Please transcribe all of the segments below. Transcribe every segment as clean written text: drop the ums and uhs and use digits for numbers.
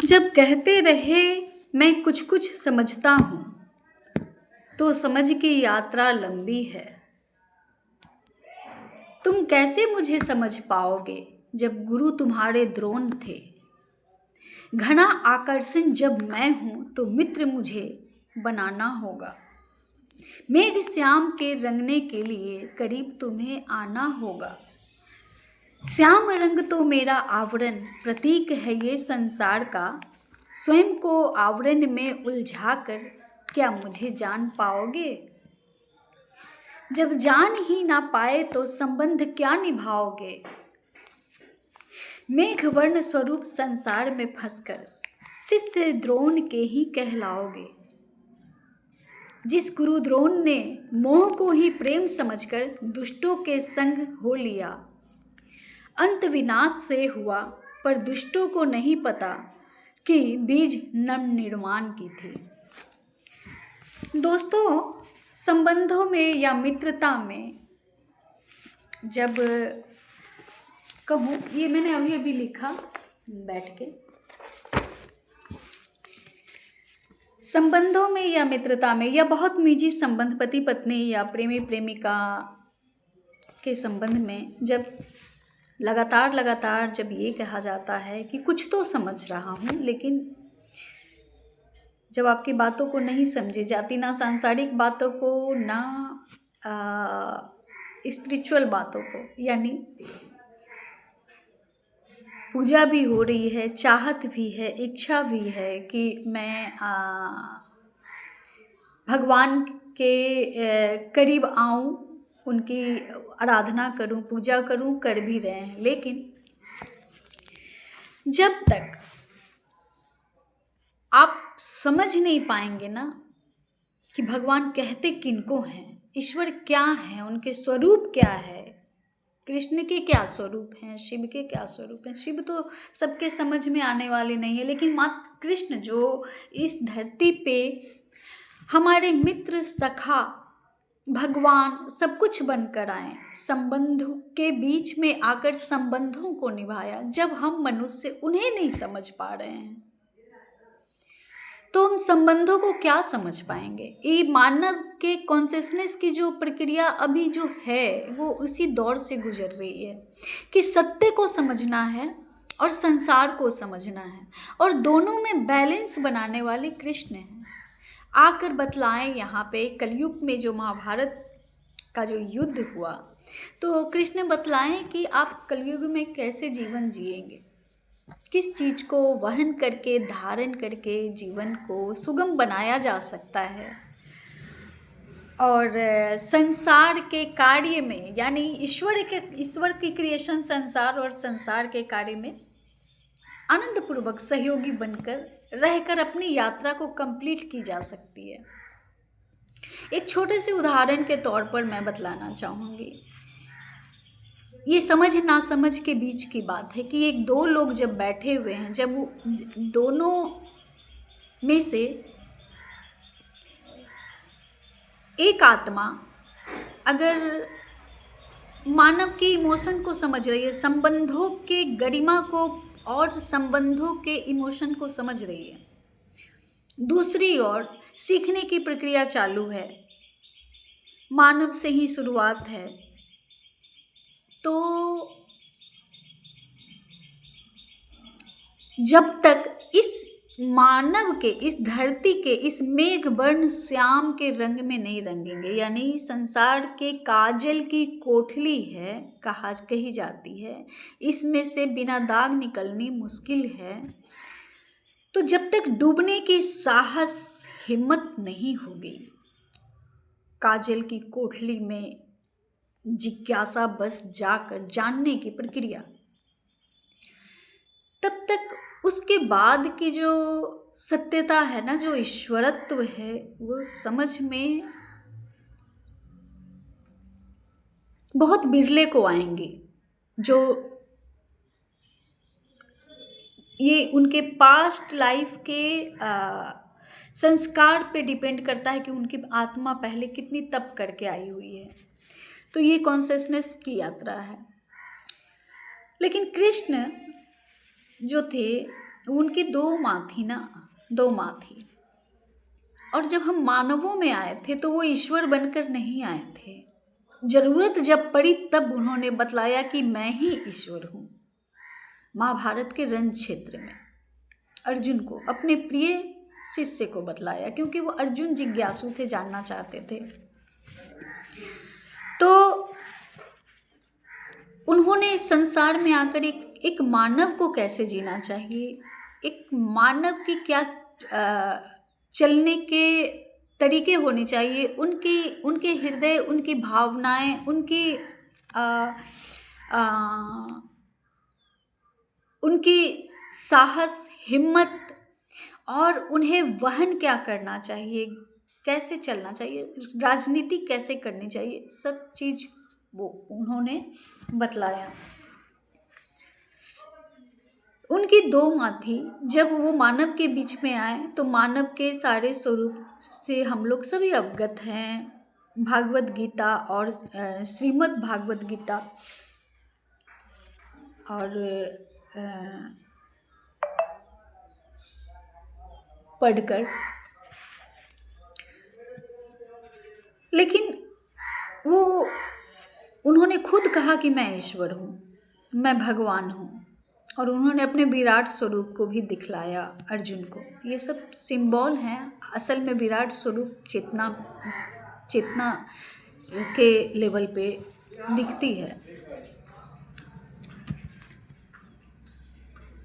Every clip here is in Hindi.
जब कहते रहे मैं कुछ कुछ समझता हूँ तो समझ की यात्रा लंबी है। तुम कैसे मुझे समझ पाओगे जब गुरु तुम्हारे द्रोण थे। घना आकर्षण जब मैं हूँ तो मित्र मुझे बनाना होगा। मेघ श्याम के रंगने के लिए करीब तुम्हें आना होगा। श्याम रंग तो मेरा आवरण प्रतीक है ये संसार का। स्वयं को आवरण में उलझाकर क्या मुझे जान पाओगे। जब जान ही ना पाए तो संबंध क्या निभाओगे। मेघ वर्ण स्वरूप संसार में फंसकर शिष्य द्रोण के ही कहलाओगे। जिस गुरु द्रोण ने मोह को ही प्रेम समझकर दुष्टों के संग हो लिया। अंत विनाश से हुआ पर दुष्टों को नहीं पता कि बीज नवनिर्माण की थी। दोस्तों, संबंधों में या मित्रता में जब कहूँ, ये मैंने अभी अभी लिखा बैठ के। संबंधों में या मित्रता में या बहुत निजी संबंध पति पत्नी या प्रेमी प्रेमिका के संबंध में जब लगातार जब ये कहा जाता है कि कुछ तो समझ रहा हूँ, लेकिन जब आपकी बातों को नहीं समझी जाती, ना सांसारिक बातों को, ना स्पिरिचुअल बातों को, यानी पूजा भी हो रही है, चाहत भी है, इच्छा भी है कि मैं भगवान के करीब आऊं, उनकी आराधना करूं, पूजा करूं, कर भी रहे हैं। लेकिन जब तक आप समझ नहीं पाएंगे ना कि भगवान कहते किनको हैं, ईश्वर क्या है, उनके स्वरूप क्या है, कृष्ण के क्या स्वरूप हैं, शिव के क्या स्वरूप हैं। शिव तो सबके समझ में आने वाले नहीं है, लेकिन मात्र कृष्ण जो इस धरती पे हमारे मित्र, सखा, भगवान सब कुछ बनकर आए, संबंधों के बीच में आकर संबंधों को निभाया। जब हम मनुष्य उन्हें नहीं समझ पा रहे हैं तो हम संबंधों को क्या समझ पाएंगे। ये मानव के कॉन्शियसनेस की जो प्रक्रिया अभी जो है वो उसी दौर से गुजर रही है कि सत्य को समझना है और संसार को समझना है, और दोनों में बैलेंस बनाने वाले कृष्ण हैं। आकर बतलाएं यहाँ पे कलयुग में जो महाभारत का जो युद्ध हुआ, तो कृष्ण बतलाएं कि आप कलयुग में कैसे जीवन जिएंगे, किस चीज़ को वहन करके, धारण करके जीवन को सुगम बनाया जा सकता है, और संसार के कार्य में, यानी ईश्वर की क्रिएशन संसार और संसार के कार्य में आनंदपूर्वक सहयोगी बनकर रहकर अपनी यात्रा को कंप्लीट की जा सकती है। एक छोटे से उदाहरण के तौर पर मैं बतलाना चाहूँगी। ये समझ ना समझ के बीच की बात है कि एक दो लोग जब बैठे हुए हैं, जब वो दोनों में से एक आत्मा अगर मानव के इमोशन को समझ रही है, संबंधों के गरिमा को और संबंधों के इमोशन को समझ रही है, दूसरी ओर सीखने की प्रक्रिया चालू है, मानव से ही शुरुआत है, तो जब तक इस मानव के, इस धरती के, इस मेघ वर्ण श्याम के रंग में नहीं रंगेंगे, यानी संसार के काजल की कोठली है कही जाती है, इसमें से बिना दाग निकलनी मुश्किल है। तो जब तक डूबने की साहस हिम्मत नहीं होगी, काजल की कोठली में जिज्ञासा बस जाकर जानने की प्रक्रिया, तब तक उसके बाद की जो सत्यता है ना, जो ईश्वरत्व है, वो समझ में बहुत बिरले को आएंगे। जो ये उनके पास्ट लाइफ के संस्कार पे डिपेंड करता है कि उनकी आत्मा पहले कितनी तप करके आई हुई है। तो ये कॉन्शियसनेस की यात्रा है। लेकिन कृष्ण जो थे उनकी दो माँ थी ना, दो माँ थी। और जब हम मानवों में आए थे तो वो ईश्वर बनकर नहीं आए थे। जरूरत जब पड़ी तब उन्होंने बतलाया कि मैं ही ईश्वर हूँ। महाभारत के रण क्षेत्र में अर्जुन को, अपने प्रिय शिष्य को बतलाया, क्योंकि वो अर्जुन जिज्ञासु थे, जानना चाहते थे। तो उन्होंने इस संसार में आकर एक मानव को कैसे जीना चाहिए, एक मानव की क्या चलने के तरीके होने चाहिए, उनके हृदय, उनकी भावनाएं, उनकी साहस, हिम्मत, और उन्हें वहन क्या करना चाहिए, कैसे चलना चाहिए, राजनीति कैसे करनी चाहिए, सब चीज़ वो उन्होंने बतलाया। उनकी दो माँ थी। जब वो मानव के बीच में आए तो मानव के सारे स्वरूप से हम लोग सभी अवगत हैं। भागवत गीता और श्रीमद् भागवत गीता और पढ़कर, लेकिन वो उन्होंने खुद कहा कि मैं ईश्वर हूँ, मैं भगवान हूँ, और उन्होंने अपने विराट स्वरूप को भी दिखलाया अर्जुन को। ये सब सिंबल हैं, असल में विराट स्वरूप चेतना के लेवल पे दिखती है।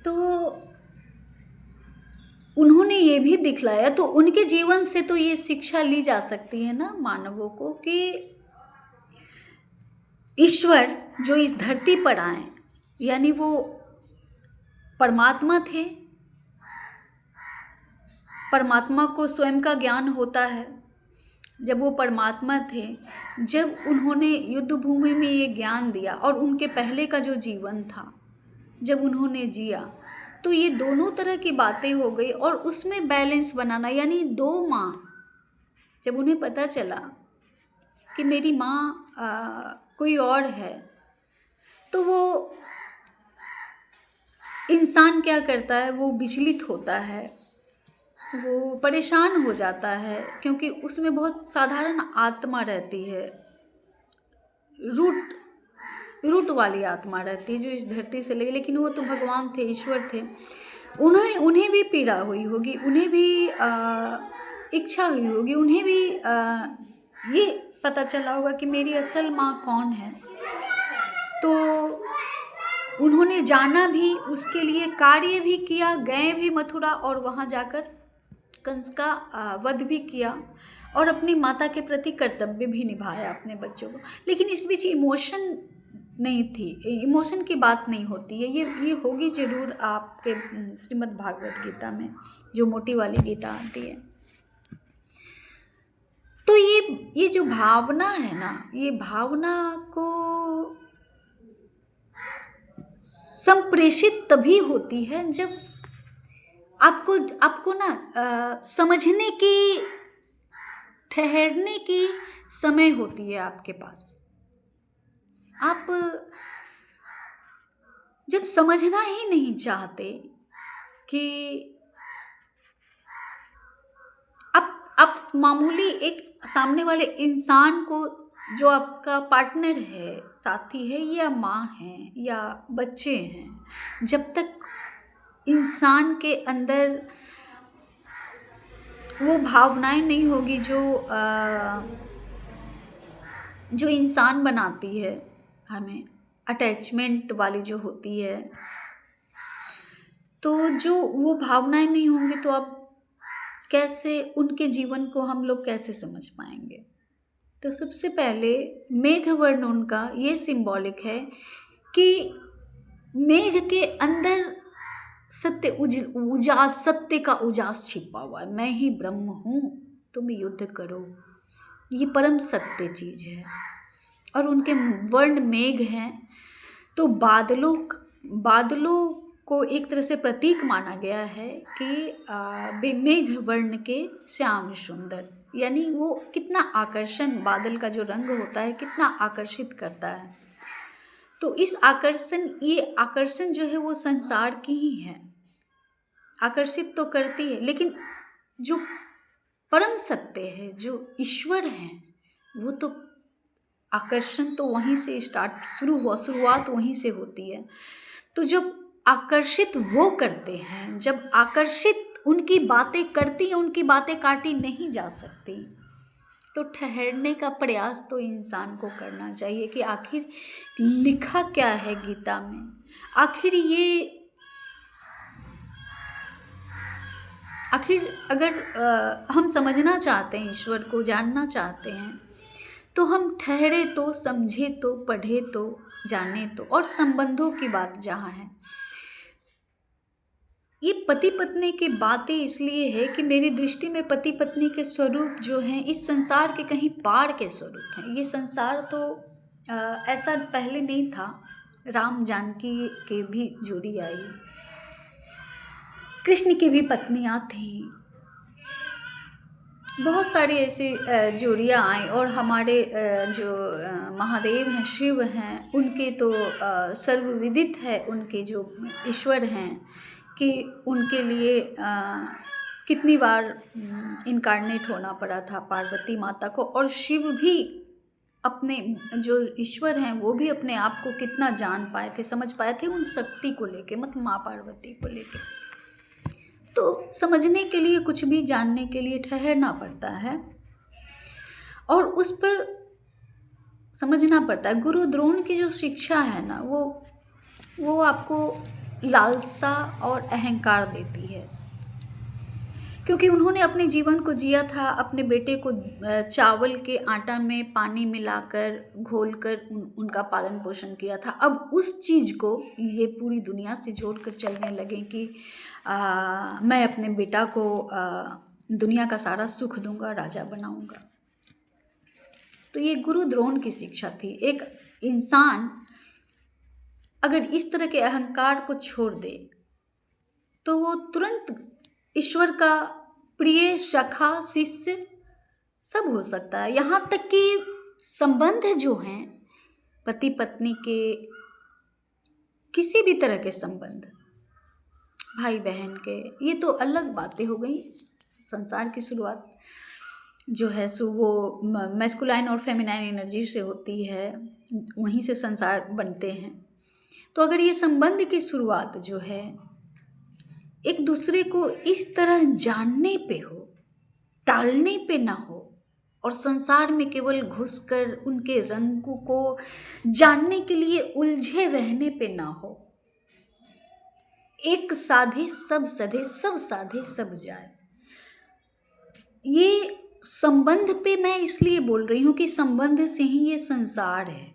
तो उन्होंने ये भी दिखलाया, तो उनके जीवन से तो ये शिक्षा ली जा सकती है ना मानवों को कि ईश्वर जो इस धरती पर आए, यानी वो परमात्मा थे। परमात्मा को स्वयं का ज्ञान होता है। जब वो परमात्मा थे, जब उन्होंने युद्ध भूमि में ये ज्ञान दिया और उनके पहले का जो जीवन था, जब उन्होंने जिया, तो ये दोनों तरह की बातें हो गई। और उसमें बैलेंस बनाना, यानी दो माँ, जब उन्हें पता चला कि मेरी माँ कोई और है, तो वो इंसान क्या करता है, वो विचलित होता है, वो परेशान हो जाता है, क्योंकि उसमें बहुत साधारण आत्मा रहती है, रूट वाली आत्मा रहती है जो इस धरती से लगी। लेकिन वो तो भगवान थे, ईश्वर थे। उन्हें भी पीड़ा हुई होगी, उन्हें भी इच्छा हुई होगी, उन्हें भी ये पता चला होगा कि मेरी असल माँ कौन है। तो उन्होंने जाना भी, उसके लिए कार्य भी किया, गए भी मथुरा और वहाँ जाकर कंस का वध भी किया और अपनी माता के प्रति कर्तव्य भी निभाया अपने बच्चों को। लेकिन इस बीच इमोशन नहीं थी, इमोशन की बात नहीं होती है। ये होगी ज़रूर आपके श्रीमद् भागवत गीता में, जो मोटी वाली गीता आती है। तो ये जो भावना है ना, ये भावना को संप्रेषित तभी होती है जब आपको ना समझने की, ठहरने की समय होती है आपके पास। आप जब समझना ही नहीं चाहते कि आप मामूली एक सामने वाले इंसान को, जो आपका पार्टनर है, साथी है, या माँ है या बच्चे हैं, जब तक इंसान के अंदर वो भावनाएं नहीं होगी जो इंसान बनाती है हमें, अटैचमेंट वाली जो होती है, तो जो वो भावनाएं नहीं होंगी तो आप कैसे उनके जीवन को हम लोग कैसे समझ पाएंगे। तो सबसे पहले मेघवर्ण उनका ये सिंबॉलिक है कि मेघ के अंदर सत्य का उजास छिपा हुआ है। मैं ही ब्रह्म हूँ, तुम युद्ध करो, ये परम सत्य चीज है। और उनके वर्ण मेघ हैं, तो बादलों को एक तरह से प्रतीक माना गया है कि मेघ वर्ण के श्याम सुंदर, यानी वो कितना आकर्षण, बादल का जो रंग होता है कितना आकर्षित करता है। तो ये आकर्षण जो है वो संसार की ही है। आकर्षित तो करती है, लेकिन जो परम सत्य है, जो ईश्वर हैं, वो तो आकर्षण तो वहीं से शुरुआत वहीं से होती है। तो जब आकर्षित वो करते हैं, जब आकर्षित उनकी बातें करती हैं, उनकी बातें काटी नहीं जा सकती, तो ठहरने का प्रयास तो इंसान को करना चाहिए कि आखिर लिखा क्या है गीता में। आखिर अगर हम समझना चाहते हैं, ईश्वर को जानना चाहते हैं, तो हम ठहरे तो, समझे तो, पढ़े तो, जाने तो। और संबंधों की बात जहाँ है, ये पति पत्नी की बातें इसलिए है कि मेरी दृष्टि में पति पत्नी के स्वरूप जो हैं, इस संसार के कहीं पार के स्वरूप हैं। ये संसार तो ऐसा पहले नहीं था। राम जानकी के भी जोड़ी आई, कृष्ण की भी पत्नियां थीं, बहुत सारी ऐसी जोड़ियाँ आई। और हमारे जो महादेव हैं, शिव हैं, उनके तो सर्वविदित है, उनके जो ईश्वर हैं कि उनके लिए कितनी बार इनकारनेट होना पड़ा था पार्वती माता को। और शिव भी अपने जो ईश्वर हैं, वो भी अपने आप को कितना जान पाए थे, समझ पाए थे उन शक्ति को लेके, मतलब माँ पार्वती को लेके। तो समझने के लिए, कुछ भी जानने के लिए ठहरना पड़ता है और उस पर समझना पड़ता है। गुरु द्रोण की जो शिक्षा है ना, वो आपको लालसा और अहंकार देती है, क्योंकि उन्होंने अपने जीवन को जिया था, अपने बेटे को चावल के आटा में पानी मिलाकर घोलकर उनका पालन पोषण किया था। अब उस चीज़ को ये पूरी दुनिया से जोड़कर चलने लगे कि मैं अपने बेटा को दुनिया का सारा सुख दूंगा, राजा बनाऊंगा। तो ये गुरु द्रोण की शिक्षा थी। एक इंसान अगर इस तरह के अहंकार को छोड़ दे तो वो तुरंत ईश्वर का प्रिय, सखा, शिष्य सब हो सकता है। यहाँ तक कि संबंध जो हैं पति पत्नी के, किसी भी तरह के संबंध, भाई बहन के, ये तो अलग बातें हो गई। संसार की शुरुआत जो है सो वो मैस्कुलाइन और फेमिनाइन एनर्जी से होती है, वहीं से संसार बनते हैं। तो अगर ये संबंध की शुरुआत जो है एक दूसरे को इस तरह जानने पे हो, टालने पे ना हो, और संसार में केवल घुसकर उनके रंगों को जानने के लिए उलझे रहने पे ना हो, एक साधे सब सधे, सब साधे सब जाए। ये संबंध पे मैं इसलिए बोल रही हूँ कि संबंध से ही ये संसार है।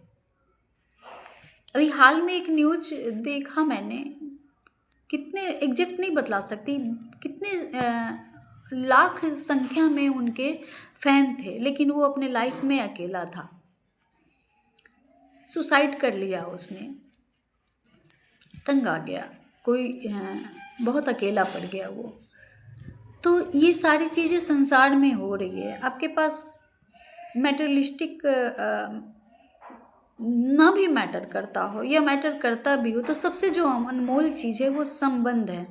अभी हाल में एक न्यूज देखा मैंने, कितने एग्जैक्ट नहीं बतला सकती, कितने लाख संख्या में उनके फैन थे, लेकिन वो अपने लाइफ में अकेला था, सुसाइड कर लिया उसने, तंग आ गया, कोई बहुत अकेला पड़ गया वो। तो ये सारी चीज़ें संसार में हो रही है। आपके पास मैटेरियलिस्टिक ना भी मैटर करता हो या मैटर करता भी हो, तो सबसे जो अनमोल चीज़ है वो संबंध है,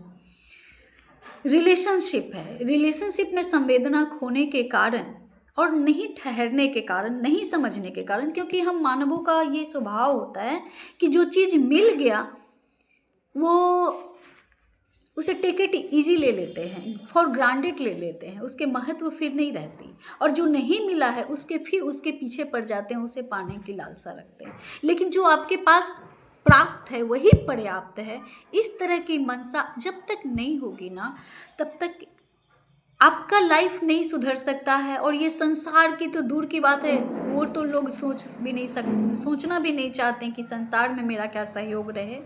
रिलेशनशिप है। रिलेशनशिप में संवेदना खोने के कारण और नहीं ठहरने के कारण, नहीं समझने के कारण, क्योंकि हम मानवों का ये स्वभाव होता है कि जो चीज़ मिल गया वो उसे टेक इट ईजी ले लेते हैं, फॉर ग्रांटेड ले लेते हैं, उसके महत्व फिर नहीं रहती। और जो नहीं मिला है फिर उसके पीछे पड़ जाते हैं, उसे पाने की लालसा रखते हैं। लेकिन जो आपके पास प्राप्त है वही पर्याप्त है। इस तरह की मनसा जब तक नहीं होगी ना, तब तक आपका लाइफ नहीं सुधर सकता है। और ये संसार की तो दूर की बात है, वो तो लोग सोचना भी नहीं चाहते कि संसार में मेरा क्या सहयोग रहे,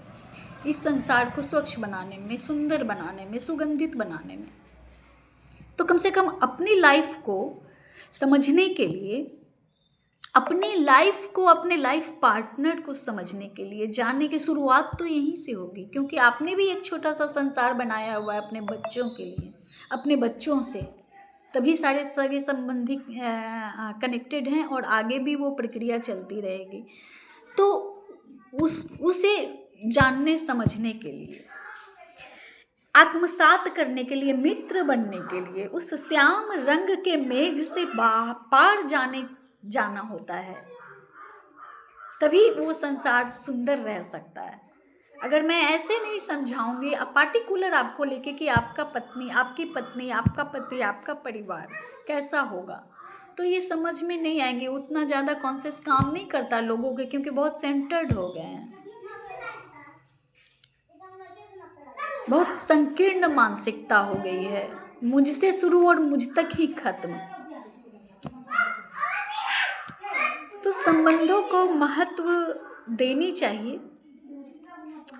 इस संसार को स्वच्छ बनाने में, सुंदर बनाने में, सुगंधित बनाने में। तो कम से कम अपनी लाइफ को समझने के लिए, अपनी लाइफ को, अपने लाइफ पार्टनर को समझने के लिए, जानने की शुरुआत तो यहीं से होगी। क्योंकि आपने भी एक छोटा सा संसार बनाया हुआ है अपने बच्चों के लिए, अपने बच्चों से, तभी सारे संबंधी कनेक्टेड हैं और आगे भी वो प्रक्रिया चलती रहेगी। तो उसे जानने समझने के लिए आत्मसात करने के लिए, मित्र बनने के लिए उस श्याम रंग के मेघ से पार जाना होता है, तभी वो संसार सुंदर रह सकता है। अगर मैं ऐसे नहीं समझाऊंगी पार्टिकुलर आपको लेके कि आपका पत्नी, आपकी पत्नी, आपका पति, आपका परिवार कैसा होगा, तो ये समझ में नहीं आएंगे। उतना ज़्यादा कॉन्शियस काम नहीं करता लोगों के, क्योंकि बहुत सेंटर्ड हो गए हैं, बहुत संकीर्ण मानसिकता हो गई है, मुझसे शुरू और मुझ तक ही खत्म। तो संबंधों को महत्व देनी चाहिए।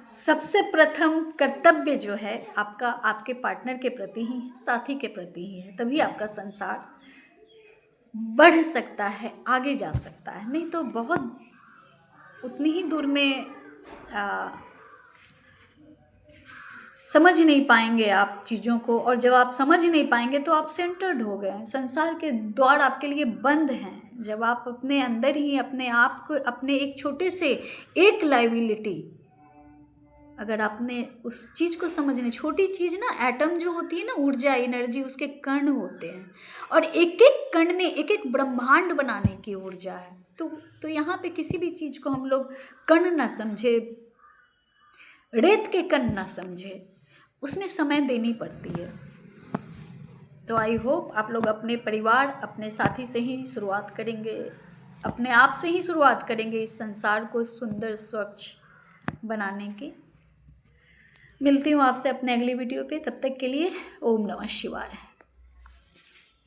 सबसे प्रथम कर्तव्य जो है आपका आपके पार्टनर के प्रति ही, साथी के प्रति ही है, तभी आपका संसार बढ़ सकता है, आगे जा सकता है। नहीं तो बहुत उतनी ही दूर में समझ ही नहीं पाएंगे आप चीज़ों को, और जब आप समझ ही नहीं पाएंगे तो आप सेंटर्ड हो गए, संसार के द्वार आपके लिए बंद हैं। जब आप अपने अंदर ही अपने आप को, अपने एक छोटे से एक लाइबिलिटी, अगर आपने उस चीज़ को समझने, छोटी चीज़ ना, एटम जो होती है ना, ऊर्जा, एनर्जी, उसके कण होते हैं, और एक एक कण में एक एक ब्रह्मांड बनाने की ऊर्जा है। तो यहाँ पे किसी भी चीज़ को हम लोग कण ना समझे, रेत के कण ना समझे, उसमें समय देनी पड़ती है। तो आई होप आप लोग अपने परिवार, अपने साथी से ही शुरुआत करेंगे, अपने आप से ही शुरुआत करेंगे इस संसार को सुंदर स्वच्छ बनाने की। मिलती हूँ आपसे अपने अगली वीडियो पे, तब तक के लिए ओम नमः शिवाय।